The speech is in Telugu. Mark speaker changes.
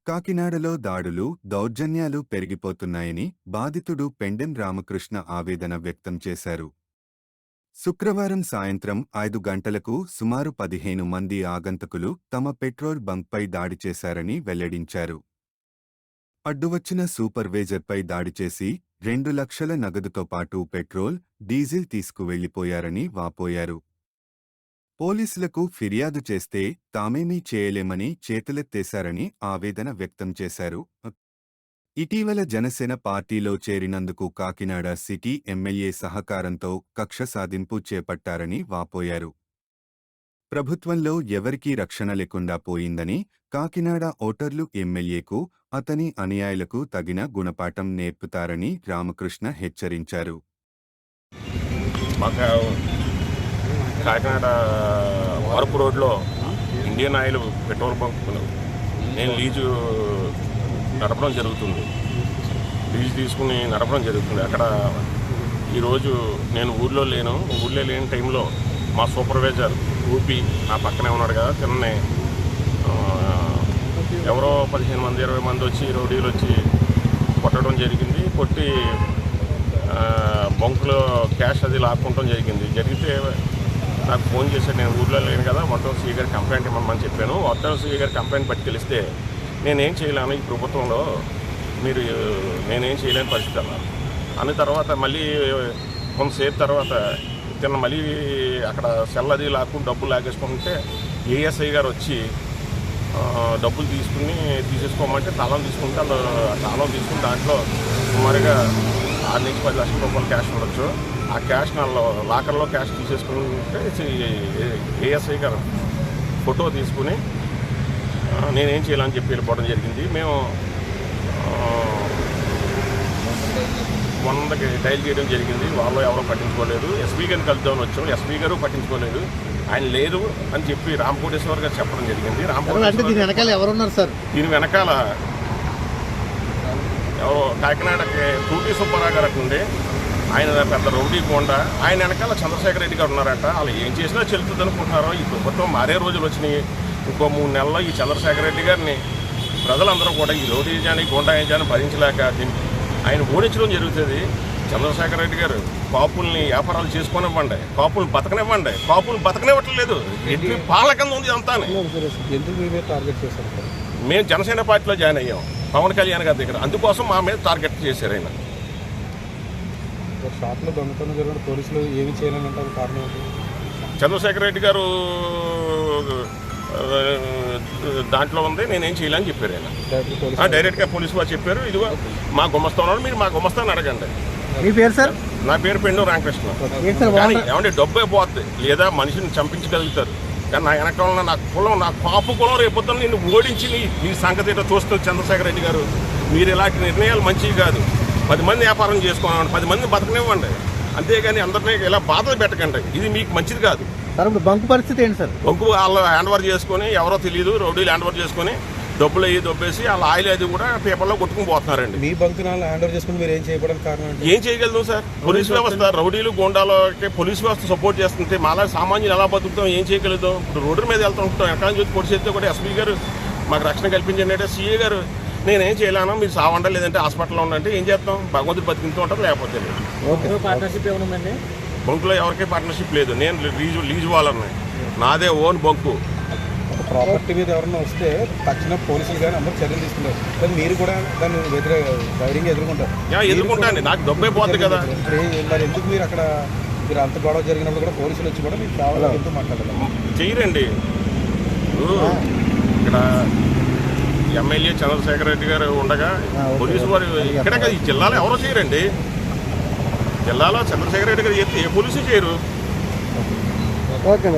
Speaker 1: కాకినాడలో దాడులు, దౌర్జన్యాలు పెరిగిపోతున్నాయని బాధితుడు పెండెం రామకృష్ణ ఆవేదన వ్యక్తం చేశారు. శుక్రవారం సాయంత్రం 5 గంటలకు సుమారు 15 మంది ఆగంతకులు తమ పెట్రోల్ బంక్పై దాడి చేశారని వెల్లడించారు. అడ్డువచ్చిన సూపర్వైజర్పై దాడి చేసి 2 లక్షల నగదుతో పాటు పెట్రోల్, డీజిల్ తీసుకువెళ్లిపోయారని వాపోయారు. పోలీసులకు ఫిర్యాదు చేస్తే తామేమీ చేయలేమని చేతులెత్తేశారని ఆవేదన వ్యక్తం చేశారు. ఇటీవల జనసేన పార్టీలో చేరినందుకు కాకినాడ సిటీ ఎమ్మెల్యే సహకారంతో కక్ష సాధింపు చేపట్టారని వాపోయారు. ప్రభుత్వంలో ఎవరికీ రక్షణ లేకుండా పోయిందని, కాకినాడ ఓటర్లు ఎమ్మెల్యేకు, అతని అనుయాయులకు తగిన గుణపాఠం నేర్పుతారని రామకృష్ణ హెచ్చరించారు.
Speaker 2: కాకినాడ వరపు రోడ్లో ఇండియన్ ఆయిల్ పెట్రోల్ బంక్ నేను లీజు నడపడం జరుగుతుంది. లీజు తీసుకుని నడపడం జరుగుతుంది. అక్కడ ఈరోజు నేను ఊళ్ళో లేని టైంలో మా సూపర్వైజర్ ఊపి నా పక్కనే ఉన్నాడు కదా, తిన్నే ఎవరో 15 మంది 20 మంది వచ్చి రౌడీలు వచ్చి కొట్టడం జరిగింది. కొట్టి బంకులో క్యాష్ అది లాక్కుంటాం జరిగితే నాకు ఫోన్ చేశాడు. నేను ఊళ్ళో లేను కదా, మొత్తం సీ గారి కంప్లైంట్ ఇవ్వమని చెప్పాను. మొత్తం సీ గారి కంప్లైంట్ బట్టి తెలిస్తే నేనేం చేయలేను, ఈ ప్రభుత్వంలో నేనేం చేయలేని పరిస్థితి అన్న తర్వాత మళ్ళీ కొంతసేపు తర్వాత మళ్ళీ అక్కడ సెల్ అది లాక్కుని డబ్బులు లాగేసుకుంటే ఏఎస్ఐ గారు వచ్చి డబ్బులు తీసేసుకోమంటే తాళం తీసుకుంటే తాళం తీసుకుని దాంట్లో సుమారుగా 6 నుంచి 10 లక్షల రూపాయలు క్యాష్ ఉండొచ్చు. ఆ క్యాష్ నా లాకర్లో క్యాష్ తీసేసుకుంటే ఏఎస్ఐ గారు ఫోటో తీసుకుని నేనేం చేయాలని చెప్పి వెళ్ళిపోవడం జరిగింది. మేము 100కి డైల్ చేయడం జరిగింది. వాళ్ళు ఎవరో పట్టించుకోలేదు. ఎస్పీ గారిని కలుద్దామని వచ్చాం, ఎస్పీ గారు పట్టించుకోలేదు. ఆయన లేదు అని చెప్పి రామకోటేశ్వర్ గారు చెప్పడం జరిగింది.
Speaker 3: దీని వెనకాల ఎవరున్నారు సార్?
Speaker 2: దీని వెనకాల ఎవరో కాకినాడకి టూటీ సుబ్బారావు గారు ఉండే ఆయన పెద్ద రౌడీ కొండ, ఆయన వెనకాల చంద్రశేఖర్ రెడ్డి గారు ఉన్నారట. వాళ్ళు ఏం చేసినా చెల్లుతుంది అనుకుంటున్నారో. ఈ ప్రభుత్వం మారే రోజులు వచ్చినాయి. ఇంకో 3 నెలల్లో ఈ చంద్రశేఖర్ రెడ్డి గారిని ప్రజలందరూ కూడా ఈ రౌడీజాన్ని గుండాయిజాన్ని భరించలేక ఆయన ఓడించడం జరుగుతుంది. చంద్రశేఖర్ రెడ్డి గారు కాపుల్ని వ్యాపారాలు చేసుకోనివ్వండి, కాపులు బతకనివ్వండి. కాపులు బతకనివ్వట్లేదు. ఎట్టి పాలన కింద ఉంది అంతా. మేము జనసేన పార్టీలో జాయిన్ అయ్యాం పవన్ కళ్యాణ్ గారి దగ్గర. అందుకోసం మా మీద టార్గెట్ చేశారు. ఆయన
Speaker 3: షాప్లో దొంగతనం జరిగిన పోలీసులు ఏమి చేయాలంటారు? కారణం ఏంటి?
Speaker 2: చంద్రశేఖర్ రెడ్డి గారు దాంట్లో ఉంది, నేనేం చేయాలని చెప్పారు. ఆయన డైరెక్ట్గా పోలీసు వారు చెప్పారు, ఇదిగో మా గుమస్తాను, మీరు మా గుమస్తాను అడగండి.
Speaker 3: మీ పేరు సార్?
Speaker 2: నా పేరు పెండు రామకృష్ణ. కానీ ఏమంటే డబ్బే పోతుంది లేదా మనిషిని చంపించగలుగుతారు. కానీ నా వెనకాల నా కులం, నా కాపు కులం రేపొద్దున నిన్ను ఓడించి నీ సంగతి ఏంటో చూస్తుంది చంద్రశేఖర్ రెడ్డి గారు. మీరు ఇలాంటి నిర్ణయాలు మంచివి కాదు. 10 మంది వ్యాపారం చేసుకోనివ్వండి, 10 మంది బతకనివ్వండి. అంతేగాని అందరినీ ఇలా బాధలు పెట్టకండి. ఇది మీకు మంచిది కాదు.
Speaker 3: సార్ ఇప్పుడు బంకు పరిస్థితి ఏంటి సార్?
Speaker 2: బంకు వాళ్ళు హ్యాండ్ ఓవర్ చేసుకొని, ఎవరో తెలియదు రౌడీలు హ్యాండ్ ఓవర్ చేసుకొని డబ్బులు అయ్యి దొబ్బేసి వాళ్ళ ఆయిల్ అది కూడా పేపర్లో కొట్టుకుని పోతున్నారండి.
Speaker 3: మీ బంకు హ్యాండ్ ఓవర్ చేసుకుని మీరు ఏం చేయడానికి కారణం?
Speaker 2: ఏం చేయగలుగుతాం సార్? పోలీసు వ్యవస్థ రౌడీలు గోండాలకి పోలీసు వ్యవస్థ సపోర్ట్ చేస్తుంటే మాలా సామాన్యులు ఎలా బతుకుతాం, ఏం చేయగలుగుతాం? ఇప్పుడు రోడ్డు మీద వెళ్తూ ఉంటాం, ఎక్కడ నుంచి పొడి చేస్తే కూడా ఎస్పీ గారు మాకు రక్షణ కల్పించండి అంటే సీఏ గారు నేనేం చేయలేను, మీరు సావండి లేదంటే హాస్పిటల్లో ఉండంటే ఏం చేస్తాం? భగవంతుడు బతికింటూ ఉంటారు, లేకపోతే లేదు.
Speaker 3: పార్ట్నర్షిప్ ఏముందండి?
Speaker 2: బంకులో ఎవరికీ పార్ట్నర్షిప్ లేదు. నేను లీజు వాళ్ళని, నాదే ఓన్ బంకు.
Speaker 3: ప్రాపర్టీ మీద ఎవరైనా వస్తే తక్షణ పోలీసులు కానీ అందరూ చర్యలు తీసుకుంటారు. మీరు కూడా దాన్ని ధైర్యంగా ఎదుర్కొంటారు.
Speaker 2: ఎదుర్కొంటాను, నాకు డబ్బే పోతుంది కదా.
Speaker 3: మరి ఎందుకు మీరు అక్కడ మీరు అంత గొడవ జరిగినప్పుడు కూడా పోలీసులు వచ్చి కూడా మీకు కావాలా ఎందుకు మాట్లాడాలి?
Speaker 2: చెయ్యరండి. ఇక్కడ ఎమ్మెల్యే చంద్రశేఖర్ రెడ్డి గారు ఉండగా పోలీసు వారు ఇక్కడ ఈ జిల్లాలో ఎవరో చేయరండి. జిల్లాలో చంద్రశేఖర్ రెడ్డి గారు చెప్తే ఏ పోలీసు చేయరు.
Speaker 3: ఓకే.